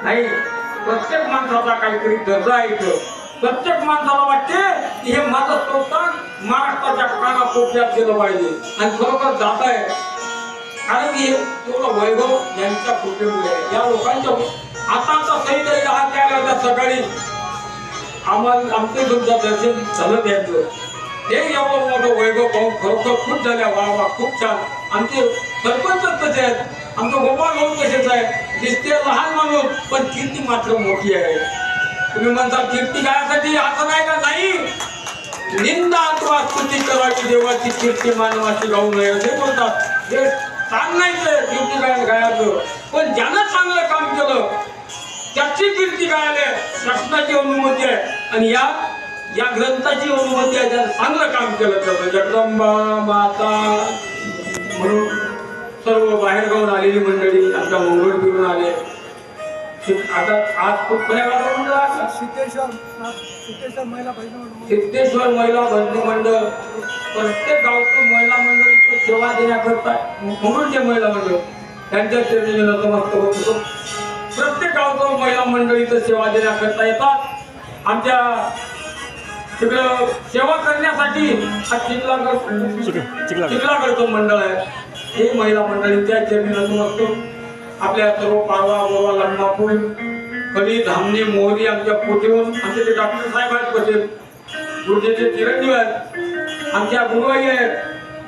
नाही, प्रत्येक माणसाचा काहीतरी दर्जा आहे इथं. प्रत्येक माणसाला वाटते की हे माझं संस्थान महाराष्ट्राच्या कानाकोपऱ्यात गेलं पाहिजे आणि खरोखर जात आहे. कारण की तेवढं वैभव यांच्या कृपेमुळे या लोकांच्या आता सही द्यायला सकाळी आम्हाला आमचे तुमचं दर्शन झालं द्यायचं. हे एवढं मोठं वैभव पाहून खरोखर खूप झाल्या. वा वा, खूप छान. आमचे सरपंच तसे आहेत, आमचं गोपाळ भाऊ तसेच आहे. दिसते लहान माणूस पण कीर्ती मात्र मोठी आहे. तुम्ही म्हणता कीर्ती गाण्यासाठी असं नाही का? नाही, निंदा अथवा स्तुती करावी देवाची, कीर्ती मानवाची गाऊ नये असे बोलतात. हे सांगायचं कीर्ती गायन गायचं, पण ज्यानं चांगलं काम केलं त्याची कीर्ती गायले शासनाची अनुमती आहे आणि या ग्रंथाची अनुमती आहे. ज्यानं चांगलं काम केलं त्याचं जगदंबा माता म्हणून सर्व बाहेरगावून आलेली मंडळी आमच्या मंगळ फिरून आले. आता आज खूप सिद्धेश्वर महिला भजनी मंडळ, प्रत्येक गावचं महिला मंडळ इथं सेवा देण्याकरता मंगळचे महिला मंडळ त्यांच्या चरणी नतमस्तक होतो. प्रत्येक गावचं महिला मंडळ इथं सेवा देण्याकरता येतात. आमच्या तिकडं सेवा करण्यासाठी हा चिखलागडचं मंडळ आहे. हे महिला मंडळी त्या चरणी नतमस्तक. आपल्या सर्व पारवा बोरवा लग्नापूर कली धामणी मोहरी आमच्या पोटीहून आमचे ते डॉक्टर साहेब आहेत पटेल, गुरुजीचे चिरंजीव आहेत, आमच्या गुरुबाई आहेत,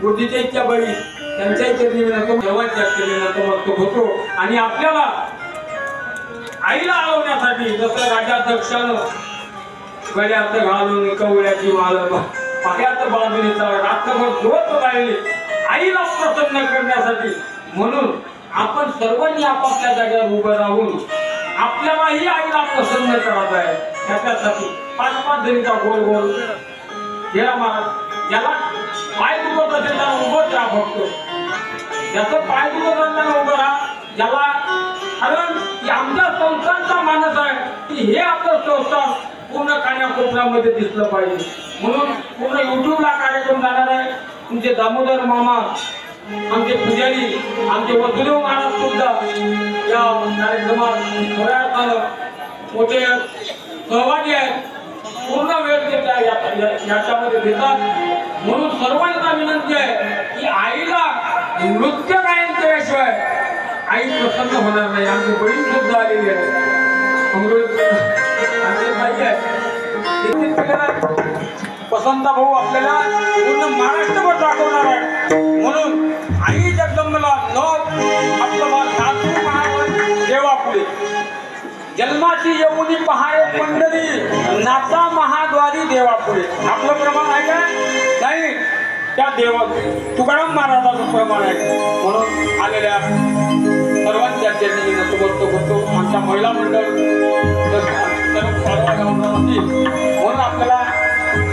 गुरुजीच्या इच्छा बळी त्यांच्याही चरणी देवाच्या चरणी नतमस्तक होतो. आणि आपल्याला आईला आळवण्यासाठी जसं राजाध्यक्षानं गळ्यात घालून कवळ्याची माळ पायात बाजूनीचा रात्रभर झोप राहिली आईला प्रसन्न करण्यासाठी, म्हणून आपण सर्वांनी आपापल्या जागेवर उभं राहून आपल्यालाही आईला प्रसन्न करायचं आहे. त्याच्यासाठी 5-5 जणीचा गोल गोल गेला महाराज. ज्याला पाय दुखत असेल त्याला उभंच राहा, फक्त ज्याचं पाय दुखत असेल त्याला उभं राहा. ज्याला कारण आमच्या संस्थांचा मानस आहे की हे आपलं संस्थान पूर्ण कानाकोपऱ्यामध्ये दिसलं पाहिजे, म्हणून पूर्ण युट्यूबला कार्यक्रम जाणार आहे. तुमचे दामोदर मामा, आमचे पुजारी, आमचे वसुदेव महाराज सुद्धा या कार्यक्रमात खऱ्या अर्थानं मोठे सहभागी आहेत. पूर्ण वेळ देतात याच्यामध्ये देतात. म्हणून सर्वांना विनंती आहे की आईला नृत्य गायन केल्याशिवाय आई प्रसन्न होणार नाही. आमची बहीण सुद्धा आलेली आहे, आमचे भाई आहे वसंता भाऊ, आपल्याला पूर्ण महाराष्ट्रभर दाखवणार आहे. म्हणून आई जगदंबेला आपलं देवा पुढे जन्माची येऊनी पहाय पंढरी नाचा महाद्वारी देवा पुढे. आपलं प्रमाण आहे का? नाही, त्या देवा तुकाराम महाराजाचं प्रमाण आहे. म्हणून आलेल्या सर्वांच्या चरणी नतमस्तक होतो. आमच्या महिला मंडळ म्हणून आपल्याला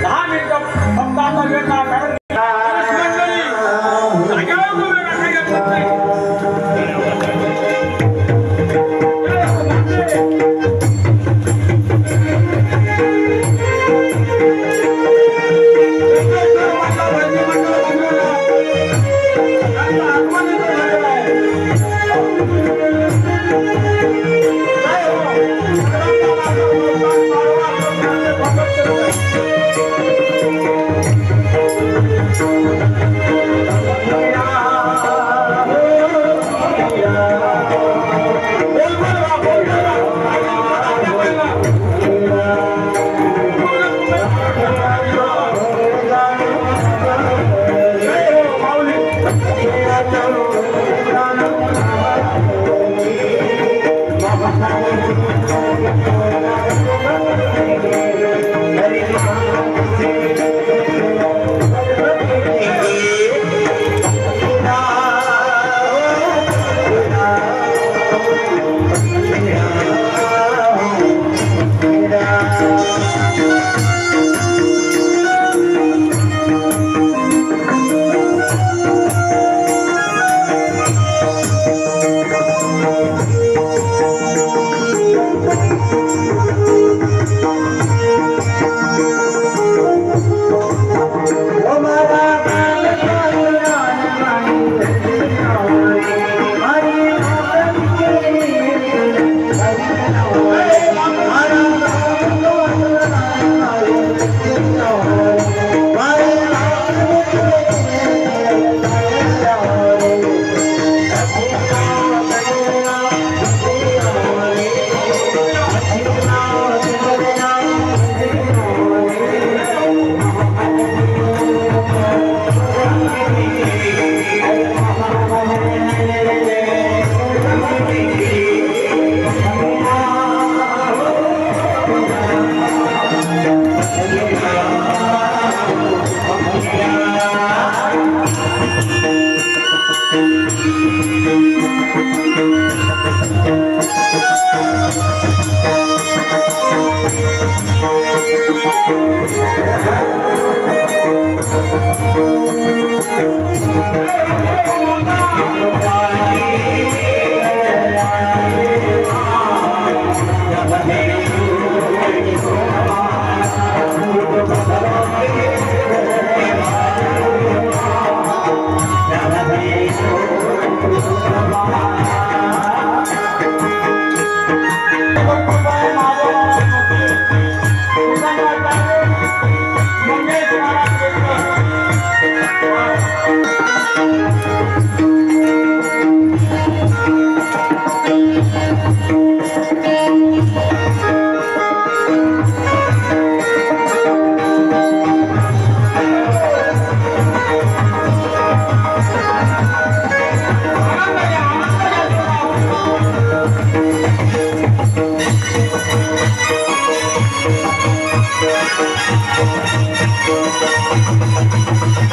10 मिनिटं फक्त आता वेळ ना, कारण Thank you.